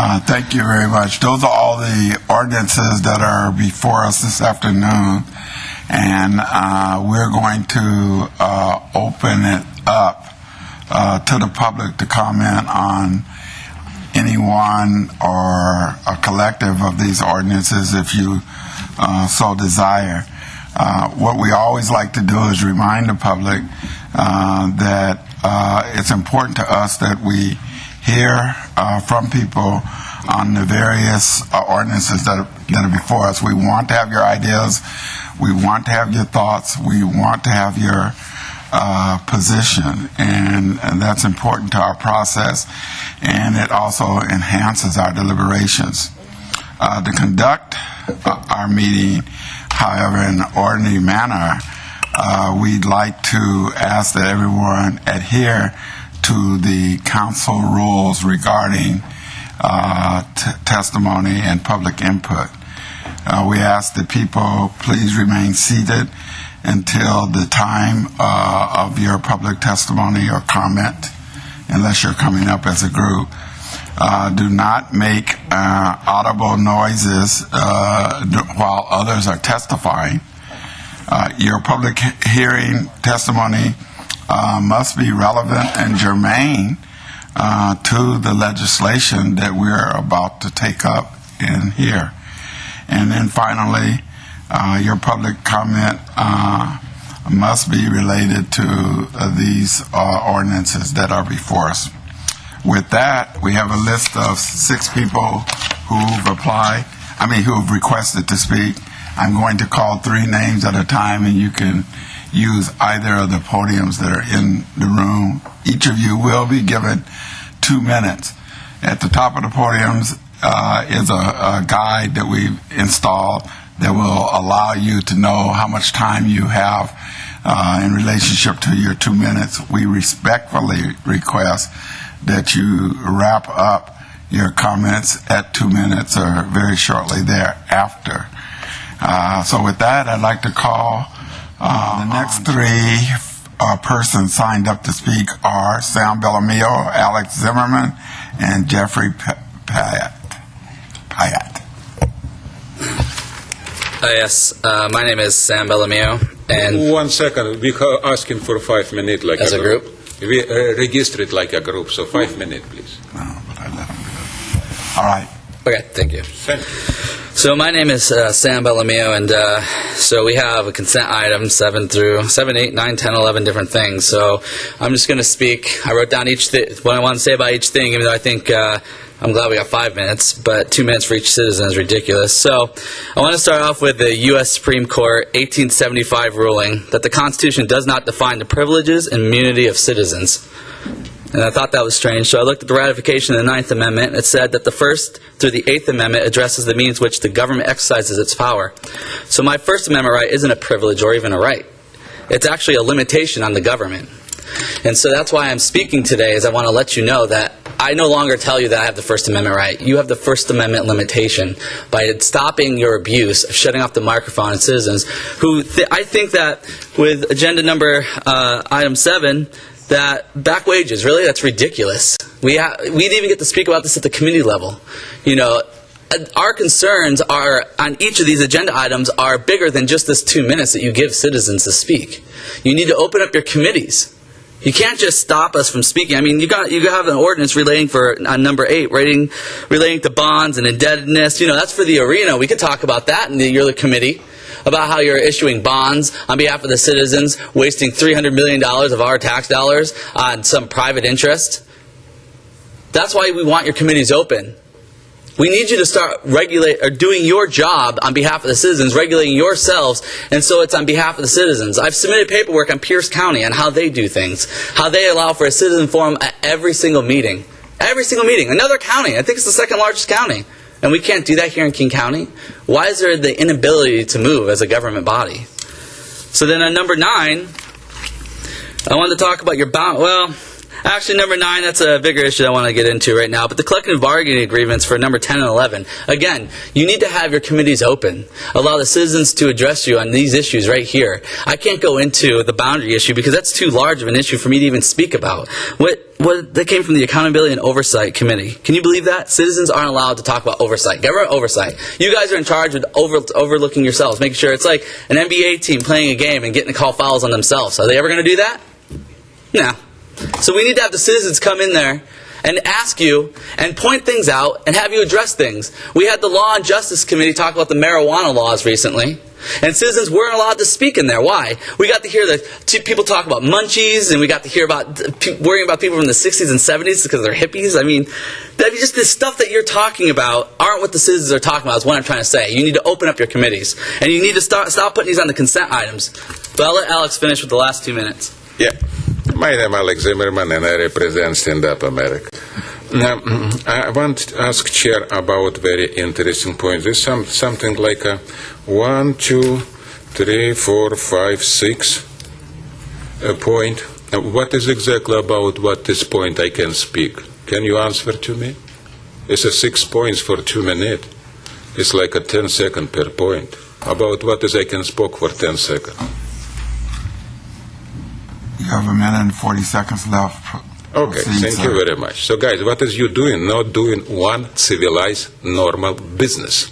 Thank you very much. Those are all the ordinances that are before us this afternoon, and we're going to open it up to the public to comment on any one or a collective of these ordinances if you so desire. What we always like to do is remind the public that it's important to us that we hear from people on the various ordinances that are before us. We want to have your ideas. We want to have your thoughts. We want to have your position, and that's important to our process, and it also enhances our deliberations. To conduct our meeting, however, in an ordinary manner, we'd like to ask that everyone adhere to the council rules regarding testimony and public input. We ask that people please remain seated until the time of your public testimony or comment, unless you're coming up as a group. Do not make audible noises while others are testifying. Your public hearing testimony must be relevant and germane to the legislation that we're about to take up in here. And then finally, your public comment must be related to these ordinances that are before us. With that, we have a list of 6 people who've requested to speak. I'm going to call 3 names at a time, and you can use either of the podiums that are in the room. Each of you will be given 2 minutes. At the top of the podiums is a guide that we've installed that will allow you to know how much time you have in relationship to your 2 minutes. We respectfully request that you wrap up your comments at 2 minutes or very shortly thereafter. So with that, I'd like to call the next 3 persons signed up to speak are Sam Bellamio, Alex Zimerman, and Jeffrey Pyatt. Yes, my name is Sam Bellamio, and 1 second, we are asking for 5 minutes like as a group. We register it like a group, so 5 minutes, please. No, but I let them go. All right. Okay, thank you. Thank you. So my name is Sam Bellamio, and so we have a consent item 7, 8, 9, 10, 11 different things. So I'm just going to speak. I wrote down what I want to say about each thing, even though I think I'm glad we got 5 minutes, but 2 minutes for each citizen is ridiculous. So I want to start off with the U.S. Supreme Court 1875 ruling that the Constitution does not define the privileges and immunity of citizens. And I thought that was strange, so I looked at the ratification of the 9th Amendment. It said that the 1st through the 8th Amendment addresses the means which the government exercises its power. So my First Amendment right isn't a privilege or even a right. It's actually a limitation on the government. And so that's why I'm speaking today, is I want to let you know that I no longer tell you that I have the First Amendment right. You have the First Amendment limitation by stopping your abuse of shutting off the microphone and citizens who I think that with agenda number item 7, that back wages, really, that's ridiculous. We didn't even get to speak about this at the committee level. You know, our concerns are on each of these agenda items are bigger than just this 2 minutes that you give citizens to speak. You need to open up your committees. You can't just stop us from speaking. I mean, you have an ordinance relating on number 8, relating to bonds and indebtedness. You know, that's for the arena. We could talk about that in the yearly committee, about how you're issuing bonds on behalf of the citizens, wasting $300 million of our tax dollars on some private interest. That's why we want your committees open. We need you to start doing your job on behalf of the citizens, regulating yourselves, and so it's on behalf of the citizens. I've submitted paperwork on Pierce County on how they do things, how they allow for a citizen forum at every single meeting. Every single meeting. Another county. I think it's the 2nd largest county. And we can't do that here in King County? Why is there the inability to move as a government body? So then on number 9, I wanted to talk about your bond. Well, Actually, number 9, that's a bigger issue I want to get into right now. But the collective bargaining agreements for number 10 and 11, again, you need to have your committees open. Allow the citizens to address you on these issues right here. I can't go into the boundary issue because that's too large of an issue for me to even speak about. That came from the Accountability and Oversight Committee. Can you believe that? Citizens aren't allowed to talk about oversight. Government oversight. You guys are in charge of overlooking yourselves, making sure it's like an NBA team playing a game and getting to call fouls on themselves. Are they ever going to do that? No. So we need to have the citizens come in there and ask you and point things out and have you address things. We had the Law and Justice Committee talk about the marijuana laws recently, and citizens weren't allowed to speak in there. Why? We got to hear people talk about munchies, and we got to hear about worrying about people from the 60s and 70s because they're hippies. I mean, just this stuff that you're talking about aren't what the citizens are talking about is what I'm trying to say. You need to open up your committees, and you need to stop putting these on the consent items. But I'll let Alex finish with the last 2 minutes. Yeah. My name is Alex Zimerman, and I represent StandUP-America. Now, I want to ask Chair about very interesting point. There's something like a 1, 2, 3, 4, 5, 6 point. What is exactly about what this point I can speak? Can you answer to me? It's a 6 points for 2 minutes. It's like a 10 seconds per point. About what is I can speak for 10 seconds. You have 1 minute and 40 seconds left. Okay, thank you very much. So guys, what is you doing? Not doing one civilized, normal business.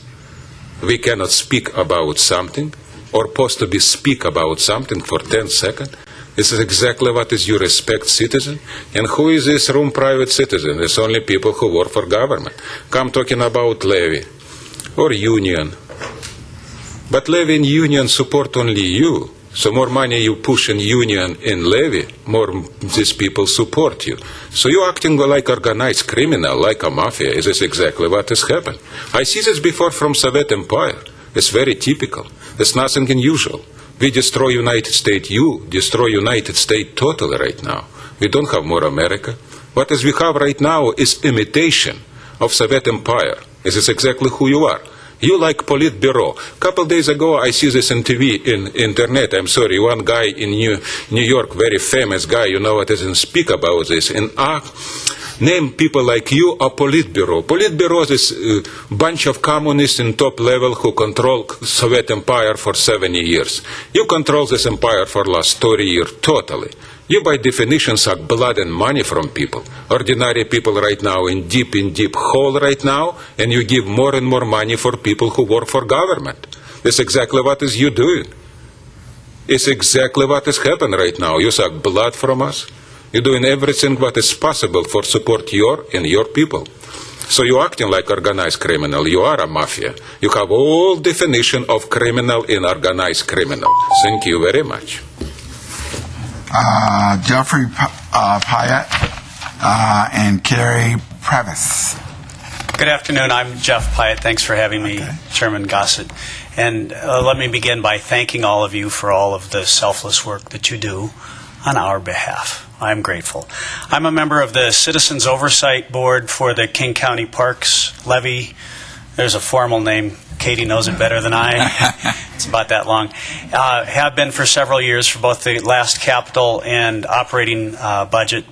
We cannot speak about something, or possibly speak about something for 10 seconds. This is exactly what is you respect citizen. And who is this room private citizen? It's only people who work for government. Come talking about levy or union. But levy and union support only you. So more money you push in union in levy, more these people support you. So you acting like organized criminal, like a mafia. Is this exactly what has happened? I see this before from Soviet Empire. It's very typical. It's nothing unusual. We destroy United States. You destroy United States totally right now. We don't have more America. What is we have right now is imitation of Soviet Empire. This is exactly who you are. You like Politburo. Couple days ago, I see this on TV, in internet. I'm sorry, one guy in New York, very famous guy, you know what, doesn't speak about this. And name people like you a Politburo. Politburo is a bunch of communists in top level who control Soviet Empire for 70 years. You control this empire for last 30 years totally. You by definition suck blood and money from people. Ordinary people right now in deep hole right now, and you give more and more money for people who work for government. That's exactly what is you doing. It's exactly what is happening right now. You suck blood from us. You're doing everything what is possible for support your people. So you're acting like organized criminal. You are a mafia. You have all definition of criminal and organized criminal. Thank you very much. Jeffrey Pyatt and Carrie Previs. Good afternoon. I'm Jeff Pyatt. Thanks for having me, Chairman Gossett. And let me begin by thanking all of you for all of the selfless work that you do on our behalf. I'm grateful. I'm a member of the Citizens Oversight Board for the King County Parks Levy. There's a formal name. Katie knows it better than I. It's about that long. Have been for several years for both the last capital and operating budget